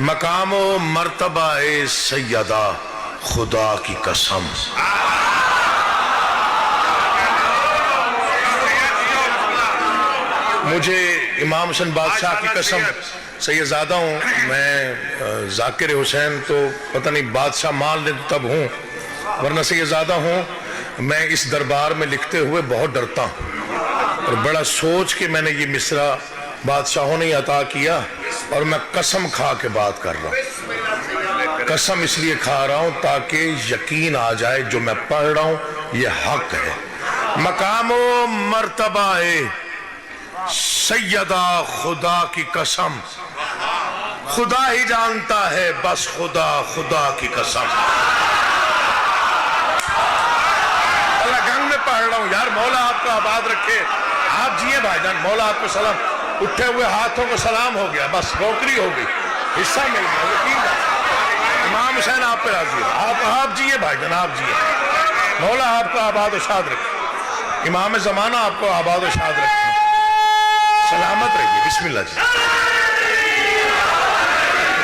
مقام و مرتبہ سیدہ خدا کی قسم، مجھے امام حسن بادشاہ کی قسم، سیدزادہ ہوں میں، ذاکر حسین تو پتہ نہیں بادشاہ مان لے تب ہوں، ورنہ سیدزادہ ہوں میں اس دربار میں لکھتے ہوئے بہت ڈرتا ہوں، اور بڑا سوچ کے میں نے یہ مصرع بادشاہوں نے عطا کیا، اور میں قسم کھا کے بات کر رہا ہوں، قسم اس لیے کھا رہا ہوں تاکہ یقین آ جائے جو میں پڑھ رہا ہوں یہ حق ہے۔ مقام و مرتبہ سیدہ خدا کی قسم، خدا ہی جانتا ہے بس خدا، خدا کی قسم۔ اللہ گنگ میں پڑھ رہا ہوں یار، مولا آپ کو آباد رکھے، آپ جیے بھائی جان، مولا آپ کو سلام، اٹھے ہوئے ہاتھوں کو سلام ہو گیا، بس نوکری ہو گئی، حصہ مل گیا، یقین ہے امام حسین آپ پہ راضی ہے، آپ جیے بھائی جان، آپ جیے، مولا آپ کو آباد و شاد رکھے، امام زمانہ آپ کو آباد و شاد رکھے، سلامت رہیے، بسم اللہ جی۔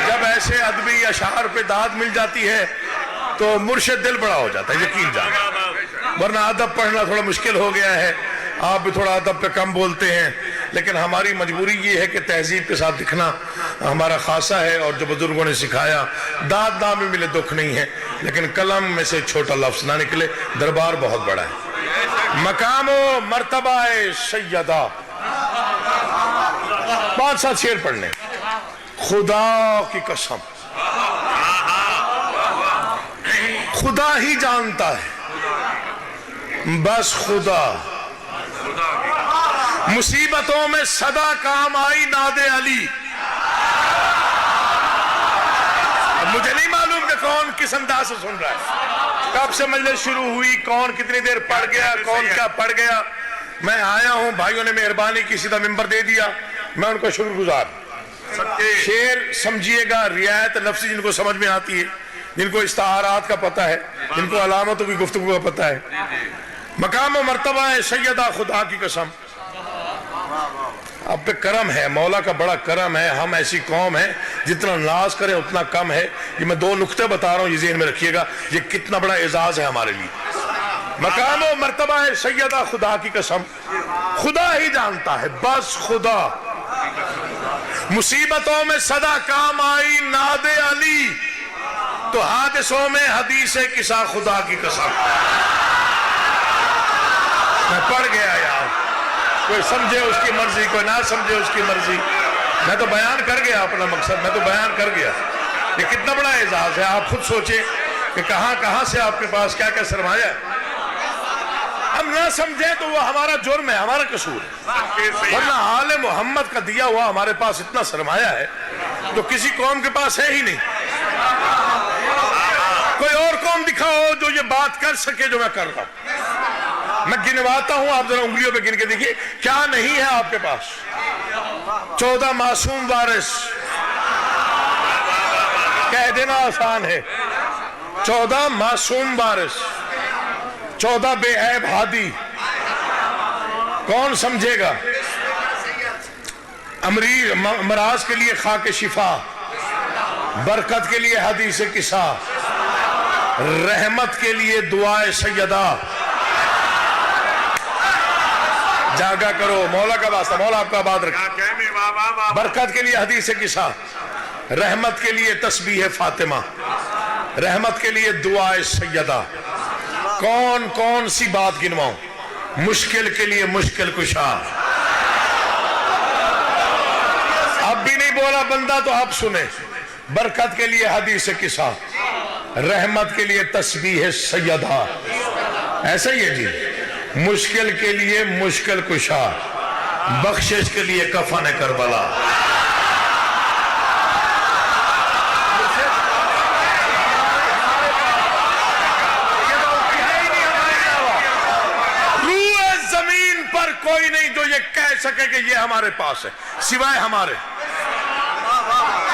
جب ایسے ادبی اشعار پہ داد مل جاتی ہے تو مرشد دل بڑا ہو جاتا ہے، یقین جانا، ورنہ ادب پڑھنا تھوڑا مشکل ہو گیا ہے، آپ بھی تھوڑا ادب پہ کم بولتے ہیں، لیکن ہماری مجبوری یہ ہے کہ تہذیب کے ساتھ دکھنا ہمارا خاصہ ہے، اور جو بزرگوں نے سکھایا داد نہ بھی ملے دکھ نہیں ہے، لیکن قلم میں سے چھوٹا لفظ نہ نکلے، دربار بہت بڑا ہے۔ مقام و مرتبہ سیدہ، 5-7 شعر پڑھنے، خدا کی قسم، خدا ہی جانتا ہے بس خدا، مصیبتوں میں صدا کام آئی ناد علی۔ اب مجھے نہیں معلوم کہ کون کس انداز سے سن رہا ہے، کب سے مجلس شروع ہوئی، کون کتنی دیر پڑھ گیا، کون کیا پڑھ گیا، میں آیا ہوں، بھائیوں نے مہربانی کی سیدھا ممبر دے دیا، میں ان کو شکر گزار۔ شعر سمجھیے گا، رعایت لفظی جن کو سمجھ میں آتی ہے، جن کو استعارات کا پتہ ہے، جن کو علامتوں کی گفتگو کا پتہ ہے۔ مقام و مرتبہ سیدہ خدا کی قسم، اب پہ کرم ہے، مولا کا بڑا کرم ہے، ہم ایسی قوم ہیں جتنا ناز کریں اتنا کم ہے۔ یہ میں 2 نقطے بتا رہا ہوں، یہ ذہن میں رکھیے گا، یہ کتنا بڑا اعزاز ہے ہمارے لیے۔ مقام و مرتبہ سیدہ خدا کی قسم، خدا ہی جانتا ہے بس خدا، مصیبتوں میں صدا کام آئی ناد علی، تو حادثوں میں حدیث قصہ خدا کی قسم۔ میں پڑھ گیا یار، کوئی سمجھے اس کی مرضی، کوئی نہ سمجھے اس کی مرضی، میں تو بیان کر گیا اپنا مقصد، میں تو بیان کر گیا۔ یہ کتنا بڑا اعزاز ہے، آپ خود سوچیں کہ کہاں کہاں سے آپ کے پاس کیا کیا سرمایہ ہے۔ ہم نہ سمجھیں تو وہ ہمارا جرم ہے، ہمارا قصور ہے، ورنہ آل محمد کا دیا ہوا ہمارے پاس اتنا سرمایہ ہے جو کسی قوم کے پاس ہے ہی نہیں۔ کوئی اور قوم دکھاؤ جو یہ بات کر سکے جو میں کر رہا ہوں۔ میں گنواتا ہوں، آپ ذرا انگلیوں پہ گن کے دیکھیے کیا نہیں ہے آپ کے پاس۔ 14 معصوم وارث، کہہ دینا آسان ہے، 14 معصوم وارث، 14 بے عیب ہادی، کون سمجھے گا؟ امراض کے لیے خاک شفا، برکت کے لیے حدیث قصہ، رحمت کے لیے دعائے سیدہ۔ جاگا کرو، مولا کا واسطہ، مولا آپ کا آباد رکھے۔ برکت کے لیے حدیث قصہ، رحمت کے لیے تسبیح فاطمہ، رحمت کے لیے دعائے سیدہ۔ کون کون سی بات گنواؤں؟ مشکل کے لیے مشکل کشا، اب بھی نہیں بولا بندہ تو اب سنے، برکت کے لیے حدیث قصہ، رحمت کے لیے تسبیح سیدہ، ایسا ہی ہے جی، مشکل کے لیے مشکل کشا، بخشش کے لیے کفن کربلا۔ کوئی نہیں جو یہ کہہ سکے کہ یہ ہمارے پاس ہے سوائے ہمارے۔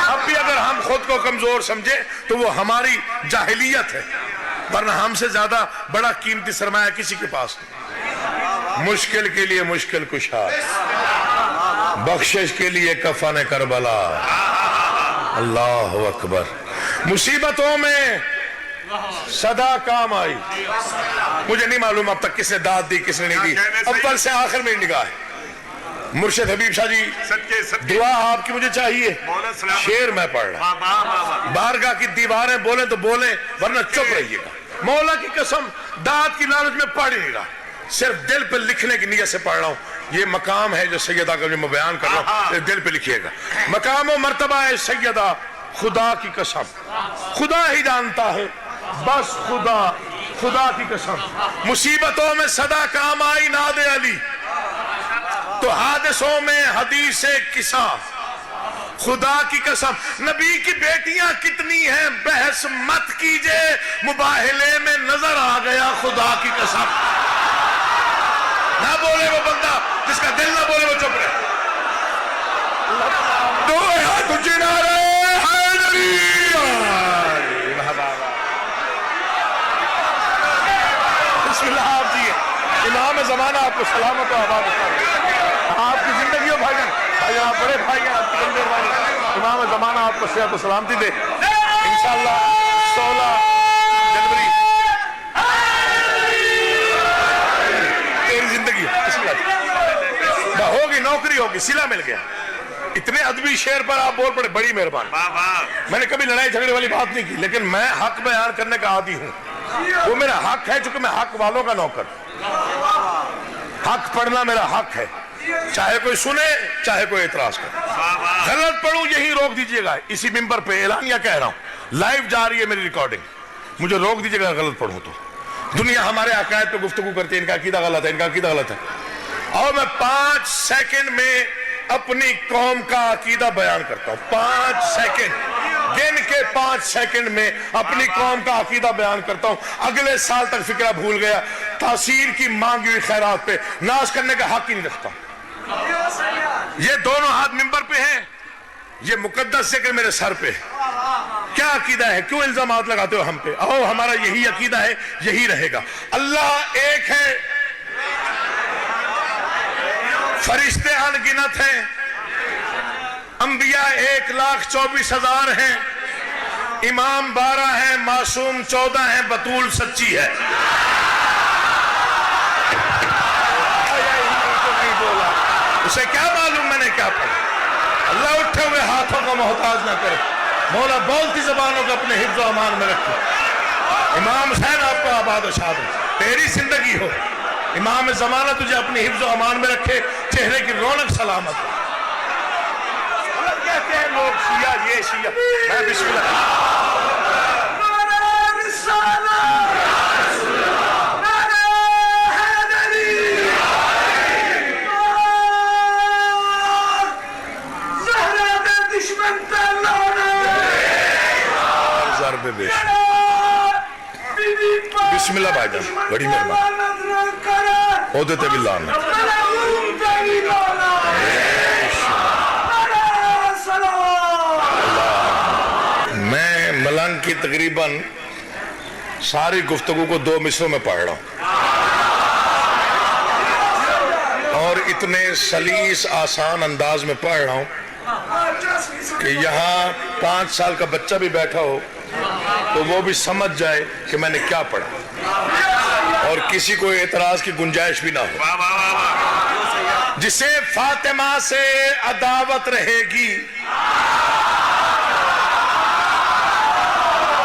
اب بھی اگر ہم خود کو کمزور سمجھے تو وہ ہماری جاہلیت ہے، ورنہ ہم سے زیادہ بڑا قیمتی سرمایہ کسی کے پاس نہیں۔ مشکل کے لیے مشکل کشا، بخشش کے لیے کفن کربلا، اللہ اکبر. مصیبتوں میں صدا کام آئی. مجھے نہیں معلوم اب تک کس نے داد دی کس نے نہیں دی. اول سے آخر میں نگاہ ہے. مرشد حبیب شاہ جی دعا آپ کی مجھے چاہیے. شعر میں پڑھ رہا. بارگاہ کی دیواریں بولیں تو بولیں ورنہ چپ رہیے گا. مولا کی قسم داد کی لالچ میں پڑھ ہی نہیں رہا, صرف دل پہ لکھنے کی نیت سے پڑھ رہا ہوں. یہ مقام ہے جو سیدہ کا جو میں بیان کر رہا ہوں, دل پہ لکھیے گا. مقام و مرتبہ ہے سیدہ, خدا کی قسم خدا ہی جانتا ہے, بس خدا کی قسم. مصیبتوں میں صدا کام آئی ناد علی, تو حادثوں میں حدیث قصہ. خدا کی قسم نبی کی بیٹیاں کتنی ہیں بحث مت کیجئے, مباہلے میں نظر آ گیا خدا کی قسم. نہ بولے وہ بندہ جس کا دل نہ بولے وہ چپ رہے. دو ہاتھ اونچے نعرے حیدری. بسم اللہ. آپ جی امام زمانہ آپ کو سلامت و آباد آپ کی زندگی ہو بھائی جان, آپ بڑے بھائی ہیں, آپ کی بندے بھائی. امام زمانہ آپ کو صحت و سلامتی دے انشاءاللہ. 16 جنوری تیری زندگی ہوگی, نوکری ہوگی, صلہ مل گیا. اتنے ادبی شعر پر آپ بول پڑے, بڑی مہربانی. میں نے کبھی لڑائی جھگڑے والی بات نہیں کی, لیکن میں حق بیان کرنے کا عادی ہوں. وہ میرا حق ہے چونکہ میں حق والوں کا نوکر. حق پڑھنا میرا حق ہے, چاہے کوئی سنے چاہے کوئی اعتراض کرے. غلط پڑھوں یہی روک دیجئے گا. اسی ممبر پہ اعلانیہ کہہ رہا ہوں, لائیو جا رہی ہے میری ریکارڈنگ, مجھے روک دیجئے گا غلط پڑھوں تو. دنیا ہمارے عقائد پہ گفتگو کرتی ہے, ان کا عقیدہ غلط ہے, ان کا عقیدہ غلط ہے. اور میں 5 سیکنڈ میں اپنی قوم کا عقیدہ بیان کرتا ہوں. 5 سیکنڈ گن کے 5 سیکنڈ میں اپنی قوم کا عقیدہ بیان کرتا ہوں. اگلے سال تک فکرہ بھول گیا. تاثیر کی مانگی ہوئی خیرات پہ ناز کرنے کا حق ہی نہیں رکھتا. یہ دونوں ہاتھ ممبر پہ ہیں, یہ مقدس ذکر میرے سر پہ. کیا عقیدہ ہے, کیوں الزامات لگاتے ہو ہم پہ؟ او ہمارا یہی عقیدہ ہے, یہی رہے گا. اللہ ایک ہے, فرشتے ان گنت ہیں, انبیاء 1,24,000 ہیں, امام 12 ہیں, معصوم 14 ہیں, بطول سچی ہے. اسے کیا معلوم میں نے کیا پڑھا. اللہ اٹھے ہوئے ہاتھوں کا محتاج نہ کرے. مولا بولتی زبانوں کو اپنے حفظ و امان میں رکھے. امام حسین آپ کو آباد و شاد ہو, تیری زندگی ہو. امام زمانہ تجھے اپنے حفظ و امان میں رکھے, چہرے کی رونق سلامت ہو. کہتے ہیں لوگ شیعہ یہ شیعہ, میں بسم اللہ. بسم اللہ بھائی جان, بڑی مہربانی. عہدے تے باللہ نے میں ملنگ کی تقریباً ساری گفتگو کو 2 مصروں میں پڑھ رہا ہوں, اور اتنے سلیس آسان انداز میں پڑھ رہا ہوں کہ یہاں 5 سال کا بچہ بھی بیٹھا ہو تو وہ بھی سمجھ جائے کہ میں نے کیا پڑھا, اور کسی کو اعتراض کی گنجائش بھی نہ ہو. جسے فاطمہ سے عداوت رہے گی,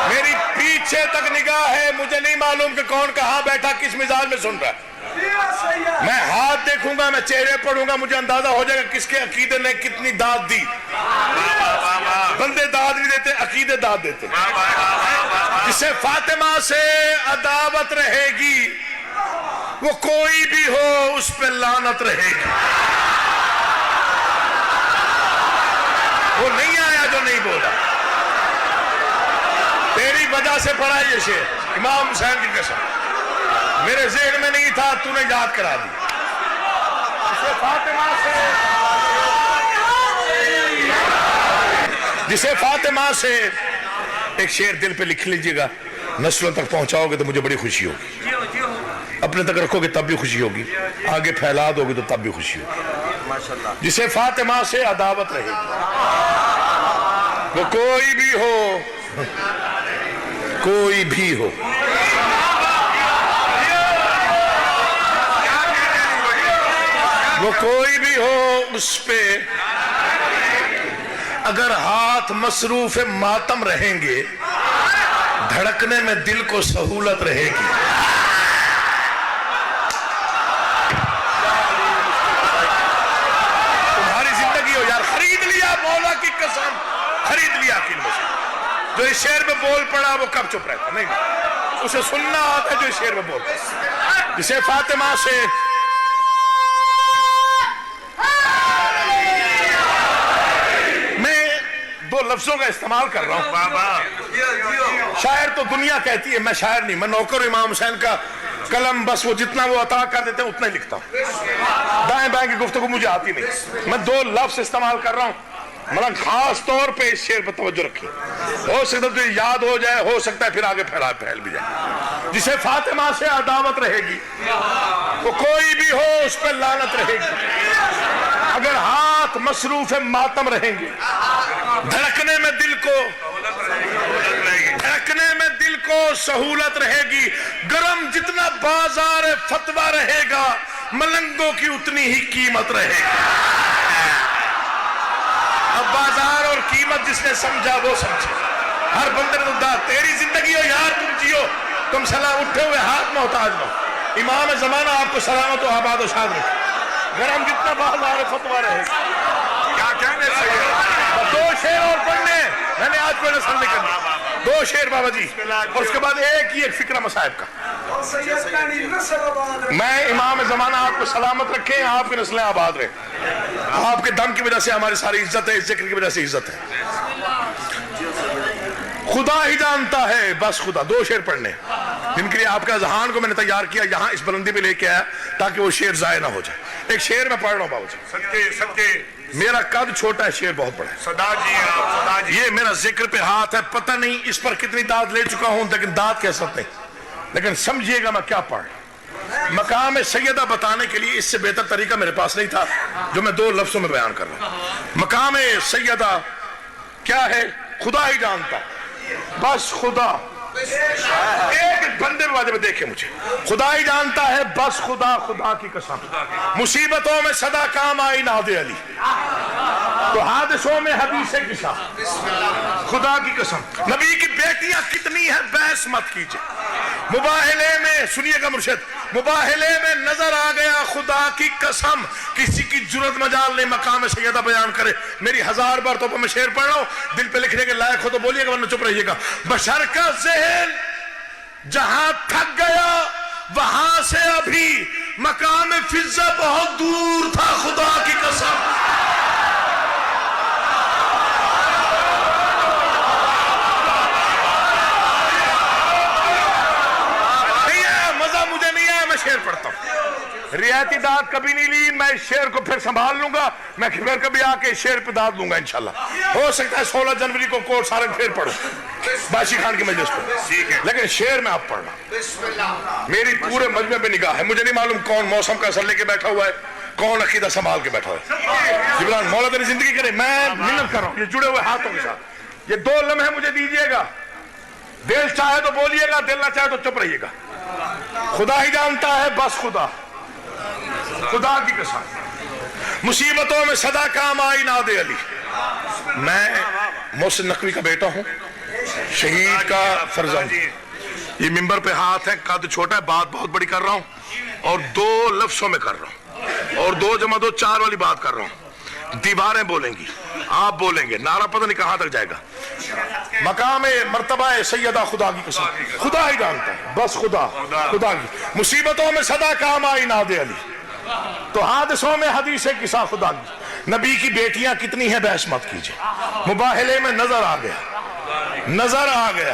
میری پیچھے تک نگاہ ہے, مجھے نہیں معلوم کہ کون کہاں بیٹھا کس مزاج میں سن رہا ہے. میں ہاتھ دیکھوں گا, میں چہرے پڑھوں گا, مجھے اندازہ ہو جائے گا کس کے عقیدے نے کتنی داد دی. بندے داد نہیں دیتے, عقیدے داد دیتے. جسے فاطمہ سے عداوت رہے گی, وہ کوئی بھی ہو اس پہ لعنت رہے گی. وہ نہیں آیا جو نہیں بولا, تیری وجہ سے پڑھا یہ شعر امام حسین کی قسم. میرے ذہن میں نہیں تھا, تو نے یاد کرا دی. جسے فاطمہ سے ایک شعر دل پہ لکھ لیجئے گا, نسلوں تک پہنچاؤ گے تو مجھے بڑی خوشی ہوگی. اپنے تک رکھو گے تب بھی خوشی ہوگی, آگے پھیلا دو گے تو تب بھی خوشی ہوگی. جسے فاطمہ سے عداوت رہے گی, وہ کوئی بھی ہو، کوئی بھی ہو، وہ کوئی بھی ہو، اس پہ اگر ہاتھ مصروف ماتم رہیں گے، دھڑکنے میں دل کو سہولت رہے گی۔ تمہاری زندگی ہو یار، خرید لیا مولا کی قسم، خرید لیا عقیل مسلم۔ جو اس شعر میں بول پڑا وہ کب چپ رہتا؟ نہیں، اسے سننا آتا ہے جو اس شعر میں بول پڑا، جسے فاطمہ سے دو لفظوں کا استعمال کر رہا ہوں۔ بابا شاعر تو دنیا کہتی ہے، میں شاعر نہیں، میں نوکر امام حسین کا قلم، بس وہ جتنا وہ عطا کر دیتے ہیں اتنا ہی لکھتا ہوں، دائیں بائیں کی گفتگو مجھے آتی نہیں۔ میں دو لفظ استعمال کر رہا ہوں، مطلب خاص طور پہ اس شعر پر توجہ رکھیں، ہو سکتا ہے تو یاد ہو جائے، ہو سکتا ہے پھر آگے پھیل بھی جائے۔ جسے فاطمہ سے عداوت رہے گی، وہ کوئی بھی ہو اس پہ لعنت رہے گی۔ اگر ہاتھ مصروف ماتم رہیں گے، دھڑکنے میں دل کو سہولت رہے گی۔ گرم جتنا بازار فتوہ رہے گا، ملنگوں کی اتنی ہی قیمت رہے گی۔ اب بازار اور قیمت جس نے سمجھا وہ سمجھے، ہر بندے نے تو تیری زندگی ہو یار، تم جیو، تم سلام اٹھے ہوئے ہاتھ محتاج نہ ہو۔ امام زمانہ آپ کو سلامت و آباد و شاد رکھے۔ گرم جتنا بازار فتوہ رہے گا، کیا کہنے سے دو شعر اور پڑھنے، میں نے آج کوئی نسل نہیں کرنی، دو شعر بابا جی، اور اس کے بعد ایک ہی ایک فکرہ مصائب کا۔ میں امام زمانہ آپ کو سلامت رکھیں، آپ کی نسلیں آباد رہے، آپ کے دم کی وجہ سے ہماری ساری عزت ہے، اس ذکر کی وجہ سے عزت ہے۔ خدا ہی جانتا ہے بس خدا، دو شعر پڑھنے جن کے لیے آپ کے اذہان کو میں نے تیار کیا، یہاں اس بلندی پہ لے کے آیا تاکہ وہ شعر ضائع نہ ہو جائے۔ ایک شعر میں پڑھ رہا ہوں بابا جی، صدقے میرا قد چھوٹا ہے، شعر بہت بڑا ہے، صدا جی یہ میرا ذکر پہ ہاتھ ہے، پتہ نہیں اس پر کتنی داد لے چکا ہوں، لیکن داد کہہ سکتے نہیں، لیکن سمجھیے گا میں کیا پڑھ رہا ہوں۔ مقام سیدہ بتانے کے لیے اس سے بہتر طریقہ میرے پاس نہیں تھا جو میں دو لفظوں میں بیان کر رہا ہوں۔ مقام سیدہ کیا ہے؟ خدا ہی جانتا، بس خدا، ایک بندے واجب دیکھے مجھے، خدا ہی جانتا ہے بس خدا، خدا کی قسم مصیبتوں میں صدا کام آئی ناد علی، تو حادثوں میں حدیث قصہ، خدا کی قسم نبی کی بیٹیاں کتنی ہیں بحث مت کیجئے، مباہلے میں سنیے گا مرشد، مباہلے میں نظر آ گیا خدا کی قسم، کسی کی جرت مجال نہیں مقام سیدہ بیان کرے۔ میری 1000 بار تو میں شعر پڑھ رہا ہوں، دل پہ لکھنے کے لائق ہو تو بولیے گا ورنہ چپ رہیے گا۔ بشر کا ذہن جہاں تھک گیا وہاں سے ابھی مقام فضا بہت دور تھا، خدا کی قسم۔ نہیں آیا مزہ، مجھے نہیں آیا، میں شعر پڑھتا ہوں۔ ریاتی داد کبھی نہیں لی، میں اس شعر کو پھر سنبھال لوں گا، میں پھر کبھی آ کے شعر پہ داد لوں گا انشاءاللہ۔ ہو سکتا ہے 16 جنوری کو کوٹ سارنگ پھر پڑھوں باشی خان کی مجلس پر، لیکن شعر میں آپ پڑھنا، میری پورے مجمع پہ نگاہ ہے، مجھے نہیں معلوم کون موسم کا اثر لے کے بیٹھا ہوا ہے، کون عقیدہ سنبھال کے بیٹھا ہے۔ جبران مولا تیری زندگی کرے، میں منت کر رہا ہوں یہ جڑے ہوئے ہاتھوں کے ساتھ، یہ 2 لمحے مجھے دیجئے گا، دل چاہے تو بولیے گا، دل نہ چاہے تو چپ رہیے گا۔ خدا ہی جانتا ہے بس خدا، خدا کی قسم مصیبتوں میں صدا کام آئی ناد علی۔ میں محسن نقوی کا بیٹا ہوں، شہید کا فرزند، یہ ممبر پہ ہاتھ ہے، قد چھوٹا ہے، بات بہت بڑی کر رہا ہوں اور 2 لفظوں میں کر رہا ہوں، اور 2 جمع 2 4 والی بات کر رہا ہوں۔ دیواریں بولیں گی، آپ بولیں گے، نعرہ پتہ نہیں کہاں تک جائے گا۔ مقام مرتبہ سیدہ خدا کی قسم، خدا ہی جانتا ہے بس خدا، خدا کی مصیبتوں میں صدا کام آئی ناد علی، تو حادثوں میں حدیث قصہ، خدا کی نبی کی بیٹیاں کتنی ہیں بحث مت کیجئے، مباہلے میں نظر آ گیا، نظر آ گیا۔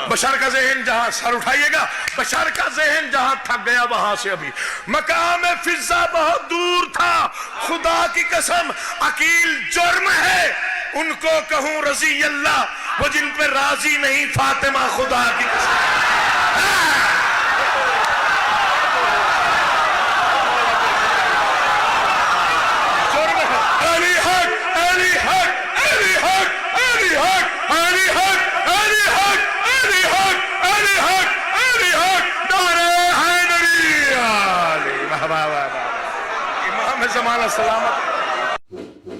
بشر کا ذہن جہاں، سر اٹھائیے گا، بشر کا ذہن جہاں تھک گیا وہاں سے ابھی مقام فضا بہت دور تھا، خدا کی قسم عقیل جرم ہے ان کو کہوں رضی اللہ، وہ جن پہ راضی نہیں فاطمہ، خدا کی قسم۔ علی حق، علی حق، علی حق، واہ واہ واہ واہ، امام زمانہ سلامت.